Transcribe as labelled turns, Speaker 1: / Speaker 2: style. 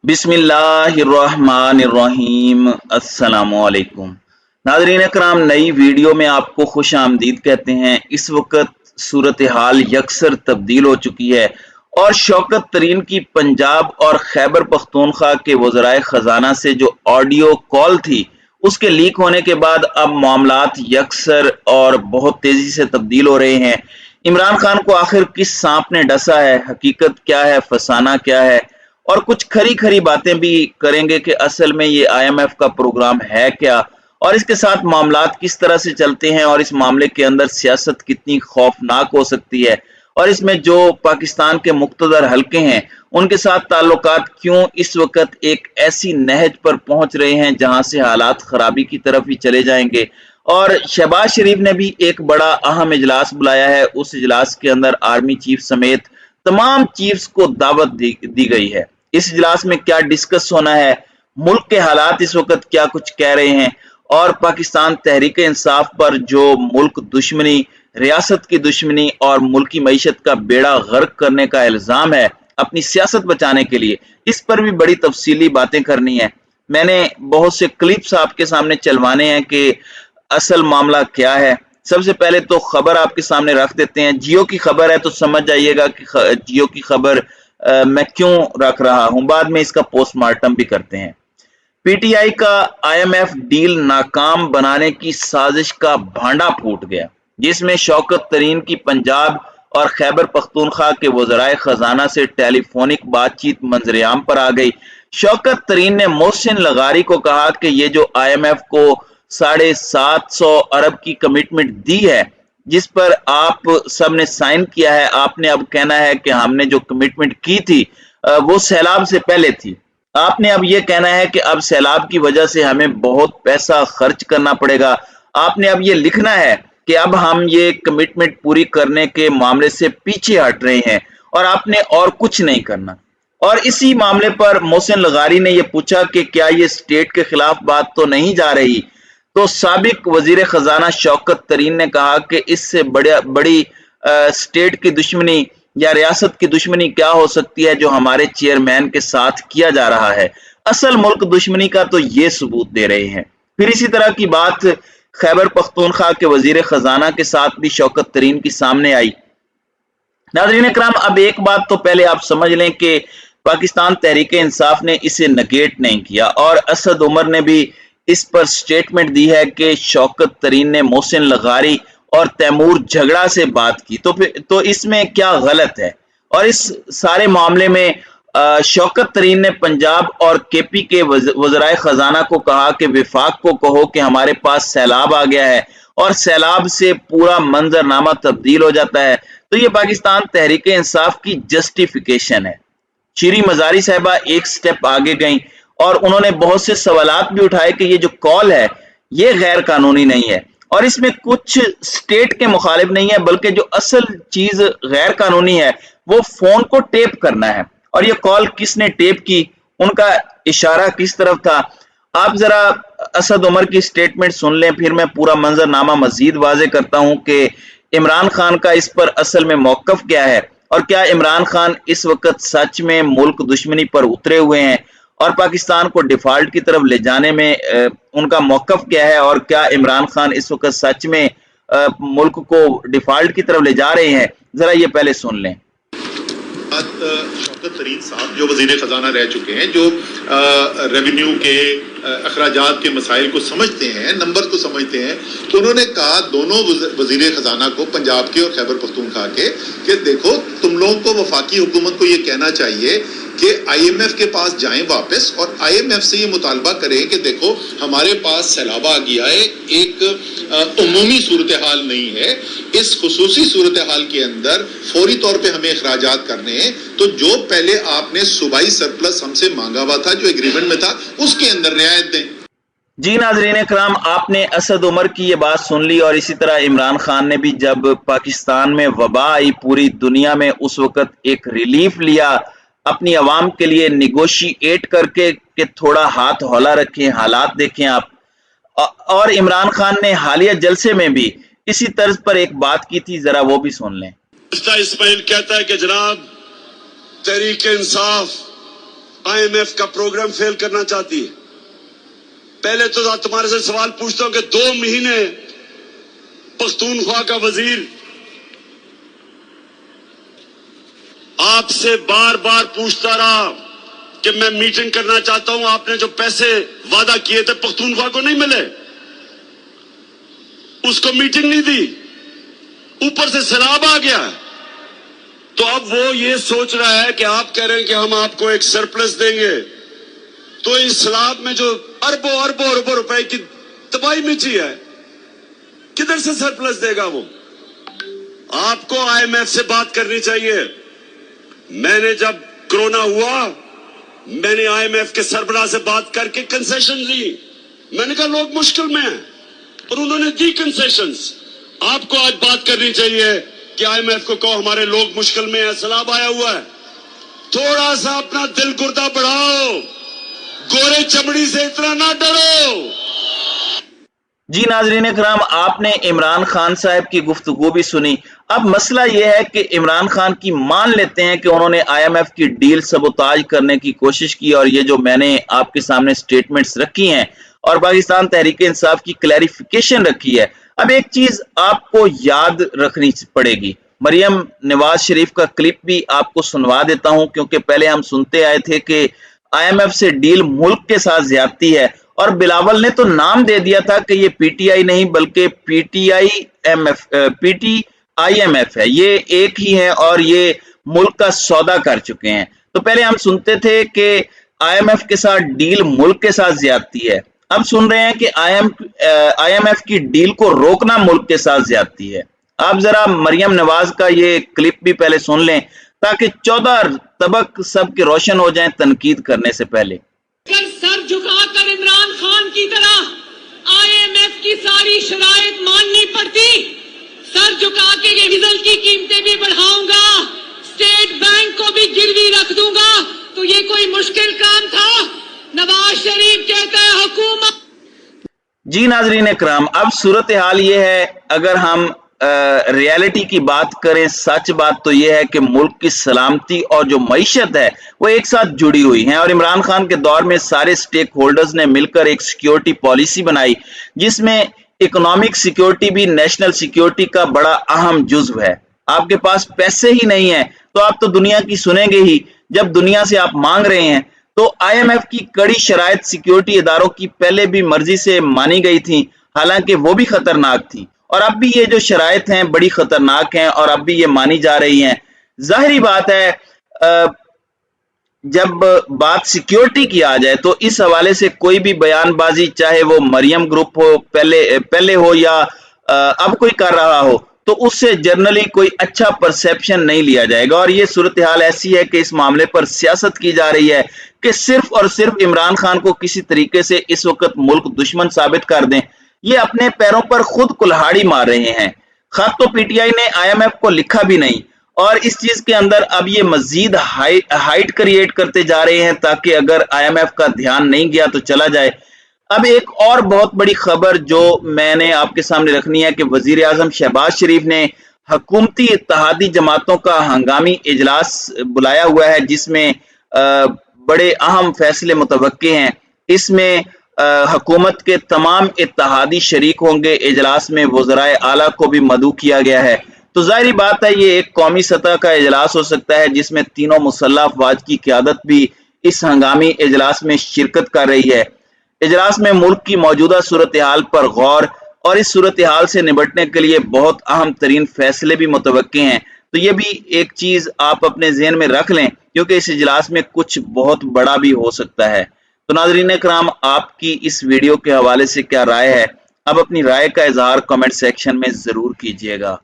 Speaker 1: बिस्मिल्लाहिर्रहमानिर्रहीम। अस्सलामुअलैकुम नाज़रीन अकराम, नई वीडियो में आपको खुश आमदीद कहते हैं। इस वक्त सूरत हाल यकसर तब्दील हो चुकी है और शौकत तरीन की पंजाब और खैबर पख्तूनख्वा के वज़राए ख़जाना से जो ऑडियो कॉल थी उसके लीक होने के बाद अब मामलात यकसर और बहुत तेज़ी से तब्दील हो रहे हैं। इमरान खान को आखिर किस सांप ने डसा है, हकीकत क्या है, फसाना क्या है, और कुछ खरी खरी बातें भी करेंगे कि असल में ये आईएमएफ का प्रोग्राम है क्या और इसके साथ मामलात किस तरह से चलते हैं और इस मामले के अंदर सियासत कितनी खौफनाक हो सकती है और इसमें जो पाकिस्तान के मुख्तदर हलके हैं उनके साथ ताल्लुकात क्यों इस वक्त एक ऐसी नहज पर पहुंच रहे हैं जहां से हालात खराबी की तरफ ही चले जाएंगे। और शहबाज शरीफ ने भी एक बड़ा अहम इजलास बुलाया है। उस इजलास के अंदर आर्मी चीफ समेत तमाम चीफ्स को दावत दी गई है। इस इजलास में क्या डिस्कस होना है, मुल्क के हालात इस वक्त क्या कुछ कह रहे हैं और पाकिस्तान तहरीक इंसाफ पर जो मुल्क दुश्मनी, रियासत की दुश्मनी और मुल्की मईशत का बेड़ा गर्क करने का इल्जाम है अपनी सियासत बचाने के लिए, इस पर भी बड़ी तफसीली बातें करनी है। मैंने बहुत से क्लिप्स आपके सामने चलवाने हैं कि असल मामला क्या है। सबसे पहले तो खबर आपके सामने रख देते हैं। जियो की खबर है तो समझ जाइएगा कि जियो की खबर मैं क्यों रख रहा हूं, बाद में इसका पोस्टमार्टम भी करते हैं। पीटीआई का आईएमएफ डील नाकाम बनाने की साजिश का भांडा फूट गया, जिसमें शौकत तरीन की पंजाब और खैबर पख्तूनख्वा के वज़राए खजाना से टेलीफोनिक बातचीत मंजरेआम पर आ गई। शौकत तरीन ने मोहसिन लगारी को कहा कि ये जो आईएमएफ को 750 अरब की कमिटमेंट दी है जिस पर आप सब ने साइन किया है, आपने अब कहना है कि हमने जो कमिटमेंट की थी वो सैलाब से पहले थी। आपने अब ये कहना है कि अब सैलाब की वजह से हमें बहुत पैसा खर्च करना पड़ेगा। आपने अब ये लिखना है कि अब हम ये कमिटमेंट पूरी करने के मामले से पीछे हट रहे हैं और आपने और कुछ नहीं करना। और इसी मामले पर मोहसिन लगारी ने यह पूछा कि क्या ये स्टेट के खिलाफ बात तो नहीं जा रही, तो साबिक वजीर खजाना शौकत तरीन ने कहा कि इससे बड़ी स्टेट की दुश्मनी या रियासत की दुश्मनी क्या हो सकती है जो हमारे चेयरमैन के साथ किया जा रहा है। असल मुल्क दुश्मनी का तो ये सबूत दे रहे हैं। फिर इसी तरह की बात खैबर पख्तूनख्वा के वजीर खजाना के साथ भी शौकत तरीन की सामने आई। नाज़रीन इकराम, अब एक बात तो पहले आप समझ लें कि पाकिस्तान तहरीक इंसाफ ने इसे नेगेट नहीं किया और असद उमर ने भी इस पर स्टेटमेंट दी है कि शौकत तरीन ने मोहसिन लगारी और तैमूर झगड़ा से बात की, तो इसमें क्या गलत है। और इस सारे मामले में शौकत तरीन ने पंजाब और केपी के वज़राए खजाना को कहा कि विफाक को कहो कि हमारे पास सैलाब आ गया है और सैलाब से पूरा मंजरनामा तब्दील हो जाता है। तो ये पाकिस्तान तहरीक इंसाफ की जस्टिफिकेशन है। श्री मजारी साहिबा एक स्टेप आगे गई और उन्होंने बहुत से सवालात भी उठाए कि ये जो कॉल है ये गैर कानूनी नहीं है और इसमें कुछ स्टेट के मुखालिफ नहीं है, बल्कि जो असल चीज गैर कानूनी है वो फोन को टेप करना है। और ये कॉल किसने टेप की, उनका इशारा किस तरफ था, आप जरा असद उमर की स्टेटमेंट सुन लें, फिर मैं पूरा मंजरनामा मजीद वाजे करता हूं कि इमरान खान का इस पर असल में मौकफ क्या है और क्या इमरान खान इस वक्त सच में मुल्क दुश्मनी पर उतरे हुए हैं और पाकिस्तान को डिफॉल्ट की तरफ ले जाने में उनका मौकफ क्या है और क्या इमरान खान इस वक्त सच में मुल्क को डिफॉल्ट की तरफ ले जा रहे हैं। जरा ये पहले सुन लें।
Speaker 2: शौकत तरीन साहब जो वजीर खजाना रह चुके हैं, जो रेवेन्यू के अखराजात के मसाइल को समझते हैं, नंबर को समझते हैं, तो उन्होंने कहा दोनों वजीर खजाना को, पंजाब के और खैबर पख्तूनख्वा के, कि देखो तुम लोगों को वफाकी हुकूमत को ये कहना चाहिए कि आईएमएफ के पास जाएं वापस और आईएमएफ से ये मुतालबा करें कि देखो हमारे पास सैलाब आ गया है, एक उमूमी सूरत हाल नहीं है, इस खुसूसी सूरत हाल के अंदर फौरी तौर पे हमें अखराजात करने हैं, तो जो पहले आपने सूबाई सरप्लस हमसे मांगा हुआ था, जो एग्रीमेंट में था, उसके अंदर रियायत दें।
Speaker 1: जी नाज़रीन इकराम, आपने असद उमर की ये बात सुन ली और इसी तरह इमरान खान ने भी जब पाकिस्तान में वबा आई पूरी दुनिया में उस वक्त एक रिलीफ लिया अपनी आवाम के लिए, निगोशिएट करके कि थोड़ा हाथ हौला रखें, हालात देखें आप। और इमरान खान ने हालिया जलसे में भी इसी तर्ज पर एक बात की थी, जरा वो भी सुन लें।
Speaker 3: इसमाइल कहता है कि जनाब तहरीक इंसाफ IMF का प्रोग्राम फेल करना चाहती है। पहले तो तुम्हारे से सवाल पूछता हूं कि 2 महीने पख्तूनख्वा का वजीर आपसे बार बार पूछता रहा कि मैं मीटिंग करना चाहता हूं, आपने जो पैसे वादा किए थे पख्तूनख्वा को नहीं मिले, उसको मीटिंग नहीं दी, ऊपर से सैलाब आ गया। तो अब वो ये सोच रहा है कि आप कह रहे हैं कि हम आपको एक सरप्लस देंगे, तो इस सैलाब में जो अरबों अरबों अरबों रुपए की तबाही मची है, किधर से सरप्लस देगा वो? आपको IMF से बात करनी चाहिए। मैंने जब कोरोना हुआ, मैंने IMF के सरबराह से बात करके कंसेशन दी। मैंने कहा लोग मुश्किल में हैं, और उन्होंने दी कंसेशंस। आपको आज बात करनी चाहिए कि IMF को कहो हमारे लोग मुश्किल में हैं, सैलाब आया हुआ है, थोड़ा सा अपना दिल गुर्दा बढ़ाओ, गोरे चमड़ी से इतना ना डरो।
Speaker 1: जी नाज़रीन इकराम, आपने इमरान खान साहब की गुफ्तगू भी सुनी। अब मसला यह है कि इमरान खान की मान लेते हैं कि उन्होंने IMF की डील सबोताज करने की कोशिश की, और ये जो मैंने आपके सामने स्टेटमेंट्स रखी हैं और पाकिस्तान तहरीक इंसाफ की क्लैरिफिकेशन रखी है। अब एक चीज आपको याद रखनी पड़ेगी, मरियम नवाज शरीफ का क्लिप भी आपको सुनवा देता हूं, क्योंकि पहले हम सुनते आए थे कि IMF से डील मुल्क के साथ ज्यादती है, और बिलावल ने तो नाम दे दिया था कि ये PTI नहीं बल्कि PTIMF है, ये एक ही है और ये मुल्क का सौदा कर चुके हैं। तो पहले हम सुनते थे कि IMF के साथ डील मुल्क के साथ ज्यादती है, अब सुन रहे हैं कि IMF की डील को रोकना मुल्क के साथ ज्यादती है। आप जरा मरियम नवाज का ये क्लिप भी पहले सुन लें ताकि 14 तबक सबके रोशन हो जाएं तनकीद करने से पहले।
Speaker 4: सर झुकाकर इमरान खान की तरह IMF की सारी शराइत माननी पड़ती, सर झुका के डीजल की कीमतें भी बढ़ाऊंगा, स्टेट बैंक को भी गिरवी रख दूंगा, तो ये कोई मुश्किल काम था? नवाज शरीफ कहता है हुकूमत।
Speaker 1: जी नाजरीन इकराम, अब सूरत हाल ये है, अगर हम रियलिटी की बात करें, सच बात तो ये है कि मुल्क की सलामती और जो मईशत है वो एक साथ जुड़ी हुई हैं, और इमरान खान के दौर में सारे स्टेक होल्डर्स ने मिलकर एक सिक्योरिटी पॉलिसी बनाई जिसमें इकोनॉमिक सिक्योरिटी भी नेशनल सिक्योरिटी का बड़ा अहम जुज्व है। आपके पास पैसे ही नहीं है तो आप तो दुनिया की सुनेंगे ही। जब दुनिया से आप मांग रहे हैं तो IMF की कड़ी शराइत सिक्योरिटी इदारों की पहले भी मर्जी से मानी गई थी, हालांकि वो भी खतरनाक थी, और अब भी ये जो शराइत हैं बड़ी खतरनाक हैं और अब भी ये मानी जा रही हैं। जाहिरी बात है जब बात सिक्योरिटी की आ जाए तो इस हवाले से कोई भी बयानबाजी, चाहे वो मरियम ग्रुप हो पहले हो या अब कोई कर रहा हो, तो उससे जनरली कोई अच्छा परसेप्शन नहीं लिया जाएगा। और ये सूरत हाल ऐसी है कि इस मामले पर सियासत की जा रही है कि सिर्फ और सिर्फ इमरान खान को किसी तरीके से इस वक्त मुल्क दुश्मन साबित कर दें। ये अपने पैरों पर खुद कुल्हाड़ी मार रहे हैं। खत तो PTI ने IMF को लिखा भी नहीं, और इस चीज के अंदर अब ये मजीद हाइट क्रिएट करते जा रहे हैं ताकि अगर IMF का ध्यान नहीं गया तो चला जाए। अब एक और बहुत बड़ी खबर जो मैंने आपके सामने रखनी है कि वजीर आजम शहबाज शरीफ ने हुकूमती इत्तेहादी जमातों का हंगामी इजलास बुलाया हुआ है जिसमें बड़े अहम फैसले मुतवक्के हैं। इसमें हुकूमत के तमाम इत्तेहादी शरीक होंगे। इजलास में वज़राए आला को भी मदऊ किया गया है। तो जाहिर बात है ये एक कौमी सतह का इजलास हो सकता है जिसमें तीनों मुसल्लह अफवाज की क़यादत भी इस हंगामी इजलास में शिरकत कर रही है। इजलास में मुल्क की मौजूदा सूरत हाल पर गौर और इस सूरत हाल से निपटने के लिए बहुत अहम तरीन फैसले भी मुतवक्के हैं। तो ये भी एक चीज आप अपने ज़हन में रख लें क्योंकि इस इजलास में कुछ बहुत बड़ा भी हो सकता है। तो नाज़रीन इकराम, आपकी इस वीडियो के हवाले से क्या राय है? अब अपनी राय का इजहार कमेंट सेक्शन में जरूर कीजिएगा।